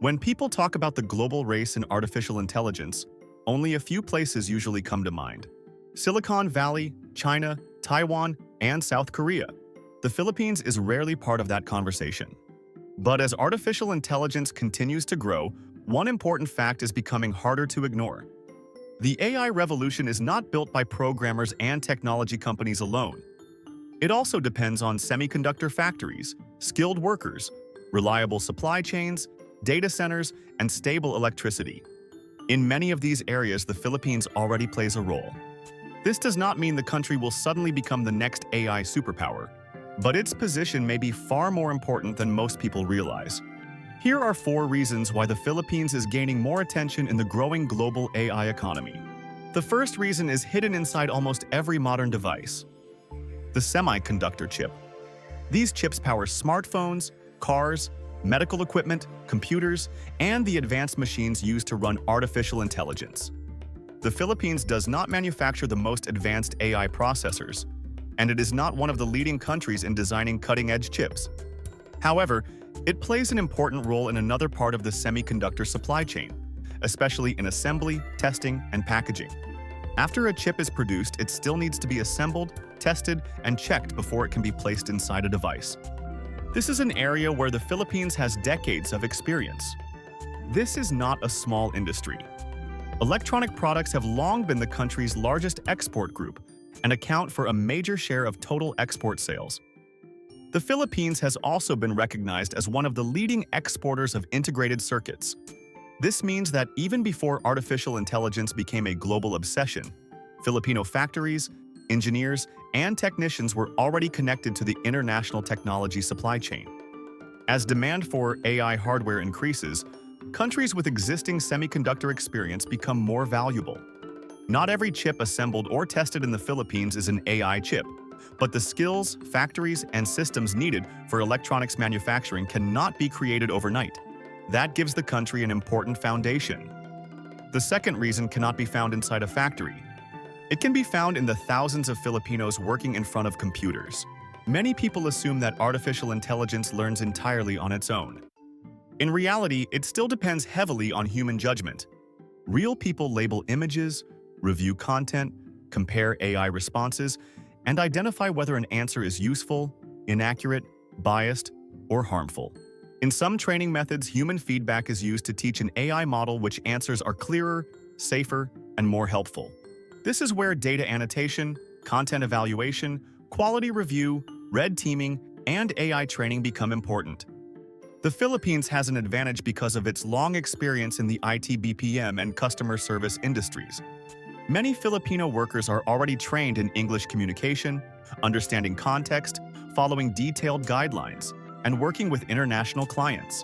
When people talk about the global race in artificial intelligence, only a few places usually come to mind. Silicon Valley, China, Taiwan, and South Korea. The Philippines is rarely part of that conversation. But as artificial intelligence continues to grow, one important fact is becoming harder to ignore. The AI revolution is not built by programmers and technology companies alone. It also depends on semiconductor factories, skilled workers, reliable supply chains, data centers, and stable electricity. In many of these areas, the Philippines already plays a role. This does not mean the country will suddenly become the next AI superpower, but its position may be far more important than most people realize. Here are 4 reasons why the Philippines is gaining more attention in the growing global AI economy. The first reason is hidden inside almost every modern device: the semiconductor chip. These chips power smartphones, cars, medical equipment, computers, and the advanced machines used to run artificial intelligence. The Philippines does not manufacture the most advanced AI processors, and it is not one of the leading countries in designing cutting-edge chips. However, it plays an important role in another part of the semiconductor supply chain, especially in assembly, testing, and packaging. After a chip is produced, it still needs to be assembled, tested, and checked before it can be placed inside a device. This is an area where the Philippines has decades of experience. This is not a small industry. Electronic products have long been the country's largest export group and account for a major share of total export sales. The Philippines has also been recognized as one of the leading exporters of integrated circuits. This means that even before artificial intelligence became a global obsession, Filipino factories, engineers, and technicians were already connected to the international technology supply chain. As demand for AI hardware increases, countries with existing semiconductor experience become more valuable. Not every chip assembled or tested in the Philippines is an AI chip, but the skills, factories, and systems needed for electronics manufacturing cannot be created overnight. That gives the country an important foundation. The second reason cannot be found inside a factory. It can be found in the thousands of Filipinos working in front of computers. Many people assume that artificial intelligence learns entirely on its own. In reality, it still depends heavily on human judgment. Real people label images, review content, compare AI responses, and identify whether an answer is useful, inaccurate, biased, or harmful. In some training methods, human feedback is used to teach an AI model which answers are clearer, safer, and more helpful. This is where data annotation, content evaluation, quality review, red teaming, and AI training become important. The Philippines has an advantage because of its long experience in the IT BPM and customer service industries. Many Filipino workers are already trained in English communication, understanding context, following detailed guidelines, and working with international clients.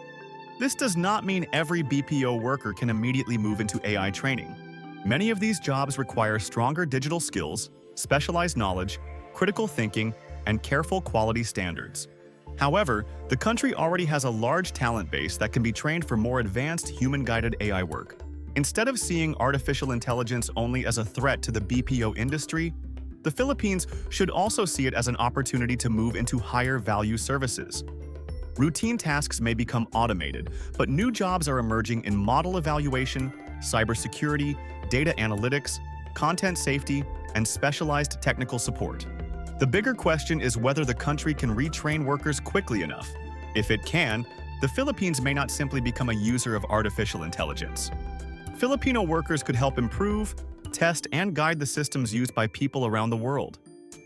This does not mean every BPO worker can immediately move into AI training. Many of these jobs require stronger digital skills, specialized knowledge, critical thinking, and careful quality standards. However, the country already has a large talent base that can be trained for more advanced human-guided AI work. Instead of seeing artificial intelligence only as a threat to the BPO industry, the Philippines should also see it as an opportunity to move into higher-value services. Routine tasks may become automated, but new jobs are emerging in model evaluation, cybersecurity, data analytics, content safety, and specialized technical support. The bigger question is whether the country can retrain workers quickly enough. If it can, the Philippines may not simply become a user of artificial intelligence. Filipino workers could help improve, test, and guide the systems used by people around the world.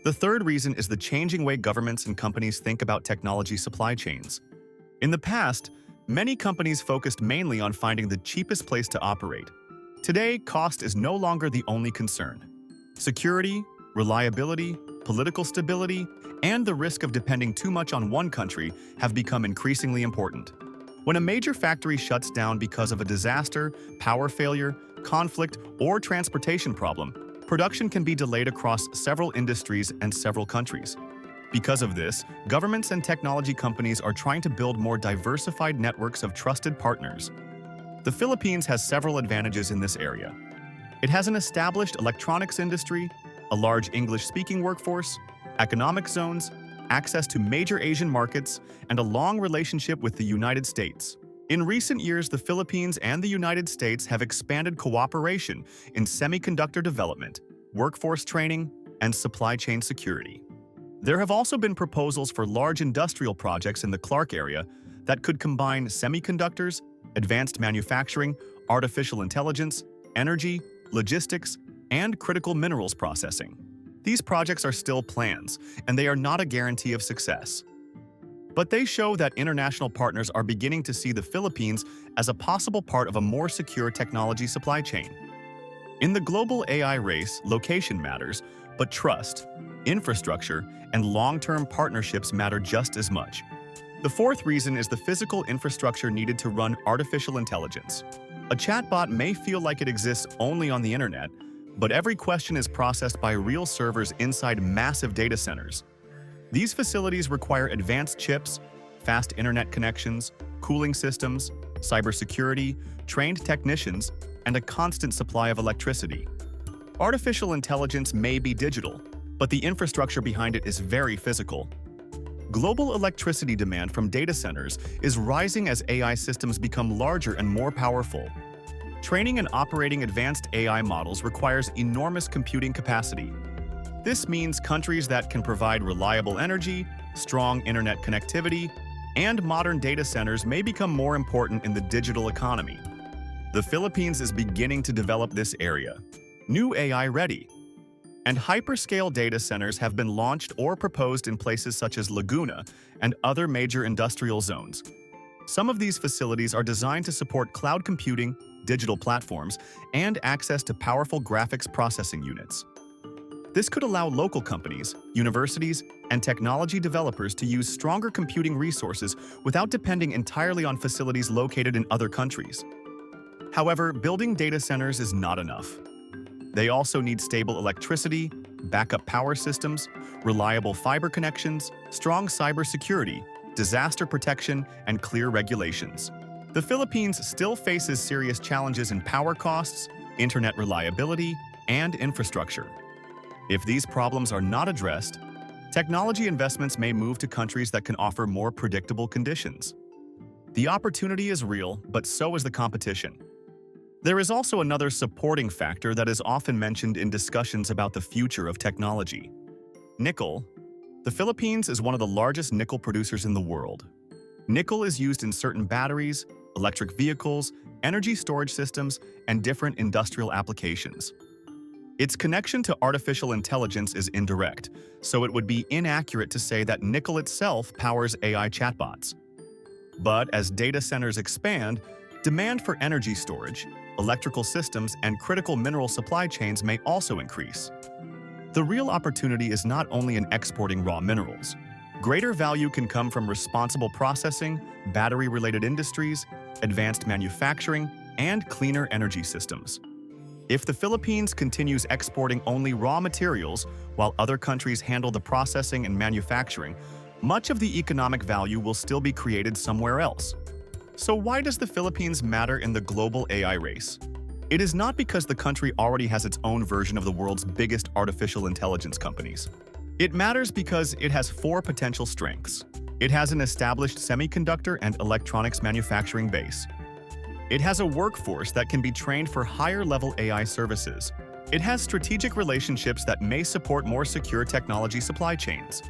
The third reason is the changing way governments and companies think about technology supply chains. In the past, many companies focused mainly on finding the cheapest place to operate. Today, cost is no longer the only concern. Security, reliability, political stability, and the risk of depending too much on one country have become increasingly important. When a major factory shuts down because of a disaster, power failure, conflict, or transportation problem, production can be delayed across several industries and several countries. Because of this, governments and technology companies are trying to build more diversified networks of trusted partners. The Philippines has several advantages in this area. It has an established electronics industry, a large English-speaking workforce, economic zones, access to major Asian markets, and a long relationship with the United States. In recent years, the Philippines and the United States have expanded cooperation in semiconductor development, workforce training, and supply chain security. There have also been proposals for large industrial projects in the Clark area that could combine semiconductors, advanced manufacturing, artificial intelligence, energy, logistics, and critical minerals processing. These projects are still plans, and they are not a guarantee of success. But they show that international partners are beginning to see the Philippines as a possible part of a more secure technology supply chain. In the global AI race, location matters, but trust, infrastructure, and long-term partnerships matter just as much. The fourth reason is the physical infrastructure needed to run artificial intelligence. A chatbot may feel like it exists only on the internet, but every question is processed by real servers inside massive data centers. These facilities require advanced chips, fast internet connections, cooling systems, cybersecurity, trained technicians, and a constant supply of electricity. Artificial intelligence may be digital, but the infrastructure behind it is very physical. Global electricity demand from data centers is rising as AI systems become larger and more powerful. Training and operating advanced AI models requires enormous computing capacity. This means countries that can provide reliable energy, strong internet connectivity, and modern data centers may become more important in the digital economy. The Philippines is beginning to develop this area, new AI ready, and hyperscale data centers have been launched or proposed in places such as Laguna and other major industrial zones. Some of these facilities are designed to support cloud computing, digital platforms, and access to powerful graphics processing units. This could allow local companies, universities, and technology developers to use stronger computing resources without depending entirely on facilities located in other countries. However, building data centers is not enough. They also need stable electricity, backup power systems, reliable fiber connections, strong cybersecurity, disaster protection, and clear regulations. The Philippines still faces serious challenges in power costs, internet reliability, and infrastructure. If these problems are not addressed, technology investments may move to countries that can offer more predictable conditions. The opportunity is real, but so is the competition. There is also another supporting factor that is often mentioned in discussions about the future of technology: nickel. The Philippines is one of the largest nickel producers in the world. Nickel is used in certain batteries, electric vehicles, energy storage systems, and different industrial applications. Its connection to artificial intelligence is indirect, so it would be inaccurate to say that nickel itself powers AI chatbots. But as data centers expand, demand for energy storage, electrical systems, and critical mineral supply chains may also increase. The real opportunity is not only in exporting raw minerals. Greater value can come from responsible processing, battery-related industries, advanced manufacturing, and cleaner energy systems. If the Philippines continues exporting only raw materials while other countries handle the processing and manufacturing, much of the economic value will still be created somewhere else. So why does the Philippines matter in the global AI race? It is not because the country already has its own version of the world's biggest artificial intelligence companies. It matters because it has four potential strengths. It has an established semiconductor and electronics manufacturing base. It has a workforce that can be trained for higher-level AI services. It has strategic relationships that may support more secure technology supply chains.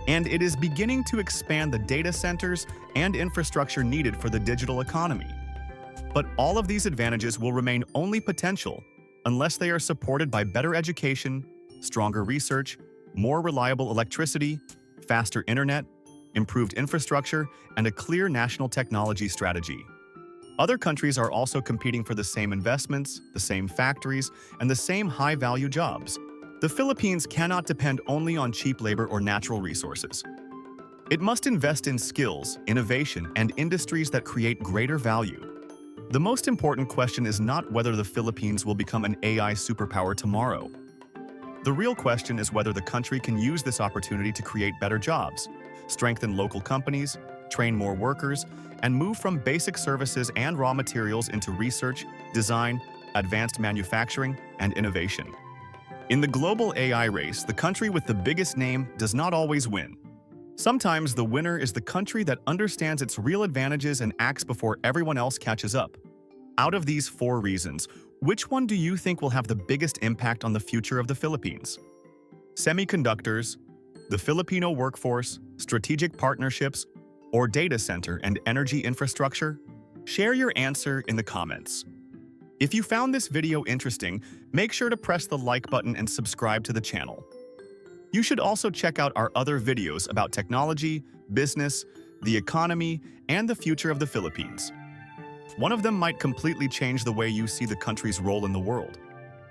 And it is beginning to expand the data centers and infrastructure needed for the digital economy. But all of these advantages will remain only potential unless they are supported by better education, stronger research, more reliable electricity, faster internet, improved infrastructure, and a clear national technology strategy. Other countries are also competing for the same investments, the same factories, and the same high-value jobs. The Philippines cannot depend only on cheap labor or natural resources. It must invest in skills, innovation, and industries that create greater value. The most important question is not whether the Philippines will become an AI superpower tomorrow. The real question is whether the country can use this opportunity to create better jobs, strengthen local companies, train more workers, and move from basic services and raw materials into research, design, advanced manufacturing, and innovation. In the global AI race, the country with the biggest name does not always win. Sometimes the winner is the country that understands its real advantages and acts before everyone else catches up. Out of these 4 reasons, which one do you think will have the biggest impact on the future of the Philippines? Semiconductors, the Filipino workforce, strategic partnerships, or data center and energy infrastructure? Share your answer in the comments. If you found this video interesting, make sure to press the like button and subscribe to the channel. You should also check out our other videos about technology, business, the economy, and the future of the Philippines. One of them might completely change the way you see the country's role in the world.